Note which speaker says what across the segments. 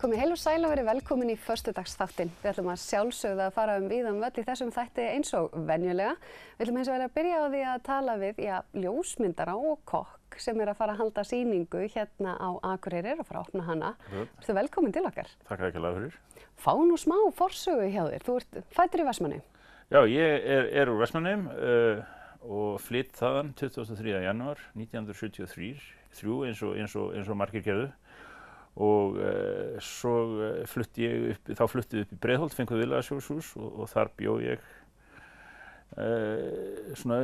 Speaker 1: Komið heil og sæl og verið velkomin í föstudagsþáttinn. Við ætlum að sjálfsögða að fara víðan völl í þessum þætti eins og venjulega. Við ætlum hins vegar að byrja á því að tala við ljósmyndara og kokk sem að fara að halda sýningu hérna á Akureyri og fara að opna hana. Ertu velkomin til okkar.
Speaker 2: Takk ækilega fyrir.
Speaker 1: Fá nú smá forsögu hjá þér. Þú ert fæddur í Vestmannaeyjum.
Speaker 2: Já, ég er úr Vestmannaeyjum og flytt þaðan 23. janúar 1973 eins og margir gerðu. Og svo flutti ég upp í Breiðholt, fenguð Villaðasjónshús og þar bjó ég svona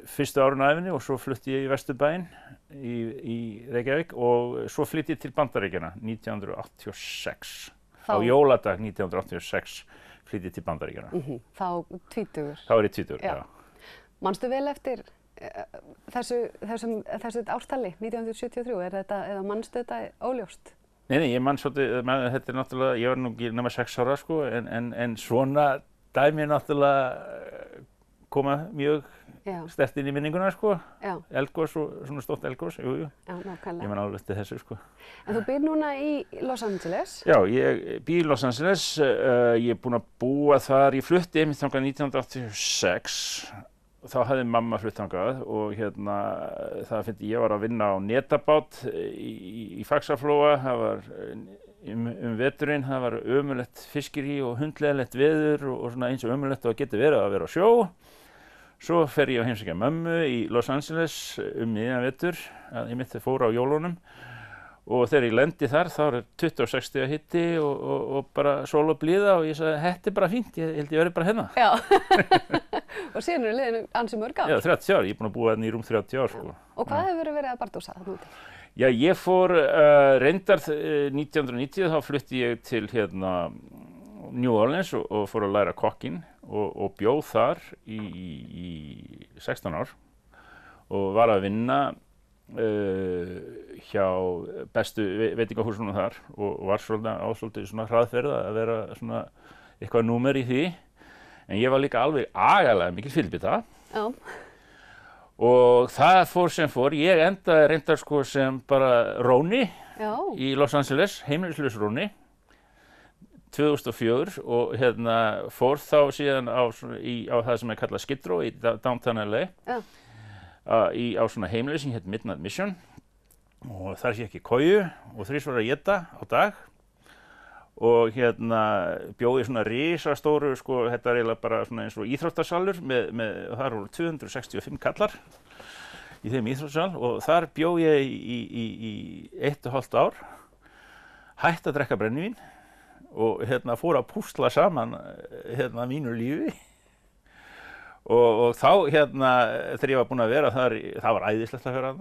Speaker 2: fyrstu árun af ævinni og svo flutti ég í Vesturbæinn í Reykjavík og svo flytti ég til Bandaríkjanna 1986. Á jóladag 1986 flytti ég til Bandaríkjanna.
Speaker 1: Þá tvítugur.
Speaker 2: Þá ég tvítugur, já.
Speaker 1: Manstu vel eftir þessu ártali 1973, eða manstu þetta óljóst?
Speaker 2: Nei, ég man svolítið, þetta náttúrulega, ég var nú ekki nema 6 ára sko, en svona dæmi náttúrulega koma mjög sterkt inn í minninguna sko.
Speaker 1: Já.
Speaker 2: Eldgos og svona stórt eldgos, jú.
Speaker 1: Já, nákvæmlega.
Speaker 2: Ég man alveg eftir þessu sko.
Speaker 1: En þú býr núna í Los Angeles?
Speaker 2: Já, ég býr í Los Angeles, ég er búinn að búa þar, ég flutti einmitt þangað 1986. Þá hafði mamma flutt þangað og ég var að vinna á netabát í Faxaflóa, það var veturinn, það var ömurlegt fiskirý og hundleiðilegt veður og svona eins og ömurlegt og geti verið að vera á sjó. Svo fer ég á heimsækja mömmu í Los Angeles miðjan vetur, ég mitt fór á jólunum og þegar ég lendi þar þá er 26 stiga hiti og bara sól og blíða og ég sagði, þetta er bara fínt, ég held ég verið bara hérna.
Speaker 1: Já. Og síðan eru liðin ansi mörg ár.
Speaker 2: Já, 30 ár, ég er búinn að búa hérna í rúm 30 ár sko.
Speaker 1: Og hvað hefur verið að bardúsa þarna úti?
Speaker 2: Já, ég fór reyndar 1990, þá flutti ég til New Orleans og fór að læra kokkinn og bjó þar í 16 ár og var að vinna hjá bestu veitingahúsunum þar og var svolítið svona hraðferð að vera svona eitthvað númer í því. En ég var líka alveg agalega mikil fyllibita. Já. Og það fór sem fór. Ég endaði reyndar sko sem bara róni í Los Angeles, heimilislaus róni, 2004 og fór þá síðan á það sem kallað Skid Row í downtown LA. Já. Á svona heimili sem hét Midnight Mission og þar sé ekki koju og 3 var að éta á dag og bjó í svona risastóru sko, þetta er eiginlega bara svona eins og íþróttasalur þar voru 265 kallar í þeim íþróttasal og þar bjó ég í 1,5 ár, hætti að drekka brennivín og fór að púsla saman mínu lífi. Og þá þegar ég var búinn að vera þar, það var æðislegt að vera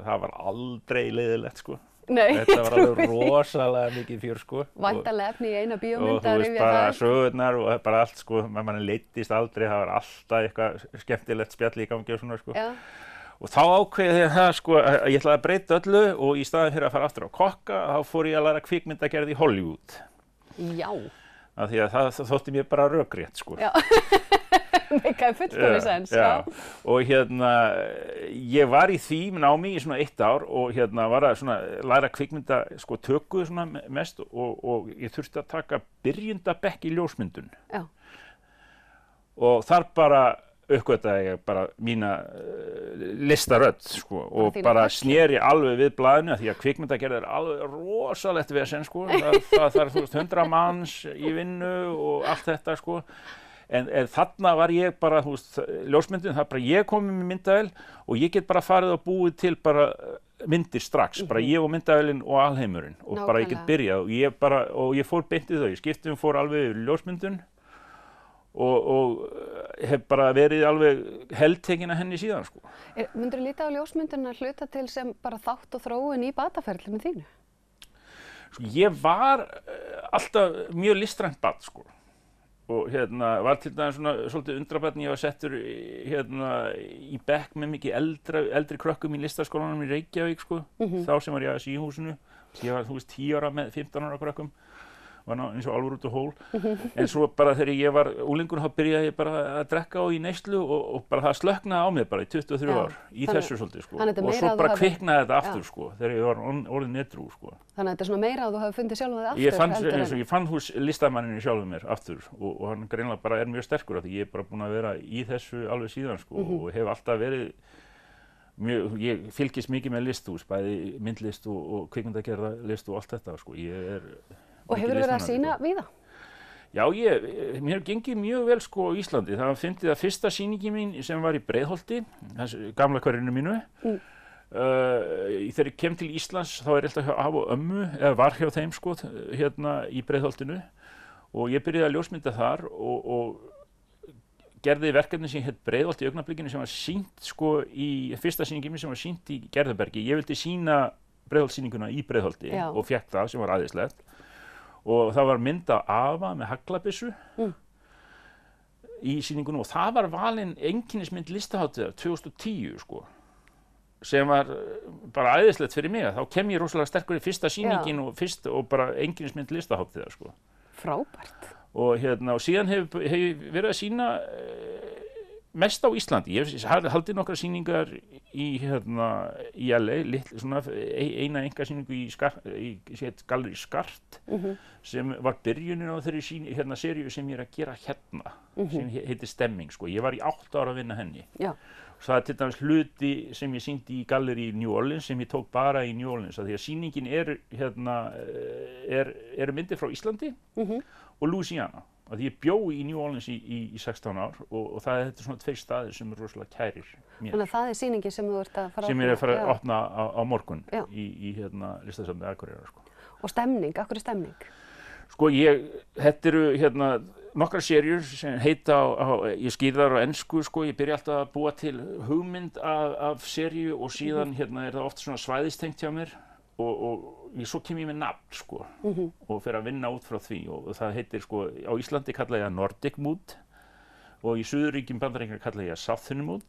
Speaker 2: það var aldrei leiðilegt sko.
Speaker 1: Nei,
Speaker 2: þetta var alveg rosalega mikið fjör sko.
Speaker 1: Væntanlega efni í eina bíómynd
Speaker 2: að rifja það. Og þú veist bara sögurnar og bara allt sko, mann leiddist aldrei, það var alltaf eitthvað skemmtilegt spjall í gangi og svona sko. Já. Og þá ákveði ég það sko að ég ætlaði að breyta öllu og í staðinn fyrir að fara aftur á kokka, þá fór ég að læra kvikmyndagerð í Hollywood. Já. Af því að það þótti mér bara rökrétt sko. Já.
Speaker 1: Meikaði fullkomið sens, já.
Speaker 2: Og ég var í því námi í svona 1 ár og var að svona læra kvikmynda sko tökku svona mest og ég þurfti að taka byrjundabekk í ljósmyndun. Já. Og þar bara uppgötaði ég bara mína listarödd sko og bara sneri alveg við blaðinu því að kvikmyndagerð er alveg rosalegt vesen sko. Það er 100 manns í vinnu og allt þetta sko. En þarna var ég bara, þú veist, ljósmyndin, það bara ég komið með myndavél og ég get bara farið og búið til bara myndir strax, bara ég og myndavélinn og alheimurinn og bara ég get byrjað og ég fór beint í þau, ég skipti fór alveg yfir ljósmyndun og hef bara verið alveg heldtekinn að henni síðan sko.
Speaker 1: Myndirðu líta á ljósmyndun að hluta til sem bara þátt og þróun í bataferlinu þínu?
Speaker 2: Sko, ég var alltaf mjög listrænt barn sko. Og var til dæmis svona svolítið undrabarn, ég var settur í bekk með mikið eldri krökkum í listaskólanum í Reykjavík sko, þá sem var ég aðeins í húsinu. Ég var 10 ára með 15 ára krökkum var eins og álfur út úr hól, en svo bara þegar ég var unglingur þá byrjaði ég bara að drekka og í neyslu og bara það slöknaði á mér bara í 23 ár í þessu svolítið sko og svo bara kviknaði þetta aftur sko þegar ég var orðinn edrú sko.
Speaker 1: Þannig að þetta er svona meira að þú hafi fundið sjálfum þig aftur?
Speaker 2: Ég fann listamanninu sjálfum mér aftur og hann greinlega bara er mjög sterkur af því ég er bara búinn að vera í þessu alveg síðan sko og hef alltaf verið ég fylgist mikið með listhús, bæði myndlist og kvikmyndagerðarlist og allt þetta sko.
Speaker 1: Og hefur verið að sýna víða?
Speaker 2: Já, mér hefur gengið mjög vel sko á Íslandi. Það var fyndið að fyrsta sýningi mín sem var í Breiðholti, gamla hverfinu mínu. Þegar ég kem til Íslands þá er alltaf hjá afa og ömmu, eða var hjá þeim sko, hérna í Breiðholtinu. Og ég byrjaði að ljósmynda þar og gerði verkefni sem hétt Breiðholt í augnablikinu sem var sýnt sko í fyrsta sýningi mín sem var sýnt í Gerðubergi. Ég vildi sýna Breiðholtssýninguna í Breiðholti og fékk það sem var æðislegt. Og það var mynd af afa með haglabyssu í sýningunni og það var valin einkennismynd listahátíðar 2010 sko sem var bara æðislegt fyrir mig. Þá kem ég rosalega sterkur í fyrsta sýningin og bara einkennismynd listahátíðar sko.
Speaker 1: Frábært.
Speaker 2: Og síðan hef ég verið að sýna mest á Íslandi. Ég haldið nokkra sýningar í LA, svona eina einkasýningu í Gallerí Skart sem var byrjunin á þeirri seríu sem ég er að gera sem heitir Stemming sko. Ég var í 8 ára að vinna henni. Já. Það er til dæmis hluti sem ég sýndi í Gallerí New Orleans sem ég tók bara í New Orleans af því að sýningin er myndir frá Íslandi og Louisiana. Að ég bjó í New Orleans í 16 ár og það er svona 2 staðir sem er rosalega kærir mér.
Speaker 1: Þannig að það er sýningin sem þú ert að fara að opna?
Speaker 2: Sem ég er að fara að opna á morgun í Listasafni Akureyrar sko.
Speaker 1: Og stemning, af hverju stemning?
Speaker 2: Sko þetta eru nokkrar seríur sem heita ég skýr þar á ensku sko, ég byrja alltaf að búa til hugmynd af seríu og síðan er það oft svona svæðistengt hjá mér og svo kem ég með nafn sko og fer að vinna út frá því og það heitir sko, á Íslandi kalla ég það Nordic Mood og í Suðurríkjum Bandaríkjanna kalla ég það Southern Mood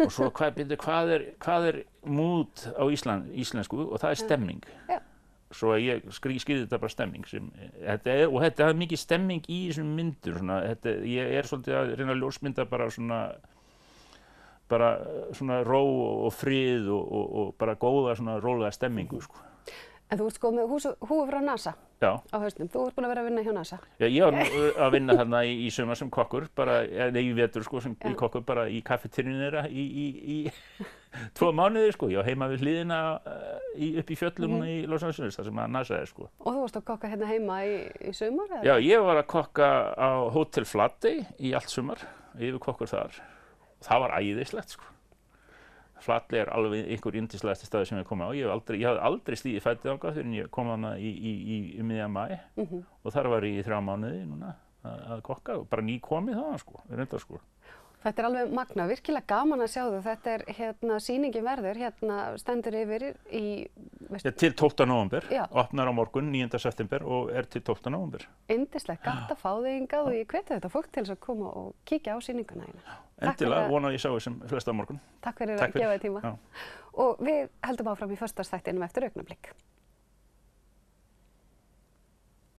Speaker 2: og svo hvað er mood á íslensku og það er stemming. Svo ég skýði þetta bara stemming og þetta er mikið stemming í þessum myndur ég er svolítið að reyna að ljósmynda bara svona ró og frið og bara góða svona rólega stemmingu sko.
Speaker 1: En þú ert sko með húfu frá NASA á hausnum, þú ert búin að vera að vinna hjá NASA.
Speaker 2: Já, ég var að vinna þarna í sumar sem kokkur, í vetur sko sem í kokkur bara í kaffeterjunni þeirra í 2 mánuði sko, ég var heima við hliðina upp í fjöllum í Los Angeles þar sem að NASA er sko.
Speaker 1: Og þú varst að kokka hérna heima í sumar? Eða?
Speaker 2: Já, ég var að kokka á Hotel Flatey í allt sumar, yfir kokkur þar. Það var æðislegt sko. Flatey er alveg einhver yndislegasti staður sem ég kom á. Ég hafði aldrei stigið fætið þangað fyrir en ég kom hana í miðjan maí og þar var ég í 3 mánuði núna að kokka og bara nýkomið þaðan sko, reyndar sko.
Speaker 1: Þetta er alveg magna, virkilega gaman að sjá þau. Þetta er sýningin verður, stendur yfir í...
Speaker 2: Til 12. nóvember, opnar á morgun 9. september og er til 12. nóvember.
Speaker 1: Yndislegt, gatt að fá þig hingað og ég hveti þetta fólk til þess að koma og kíkja á sýninguna hérna.
Speaker 2: Endilega, vona að ég sjá þessum flesta á morgun.
Speaker 1: Takk fyrir að gefa þig tíma. Og við heldum áfram í föstudagsþættinum eftir augnablik.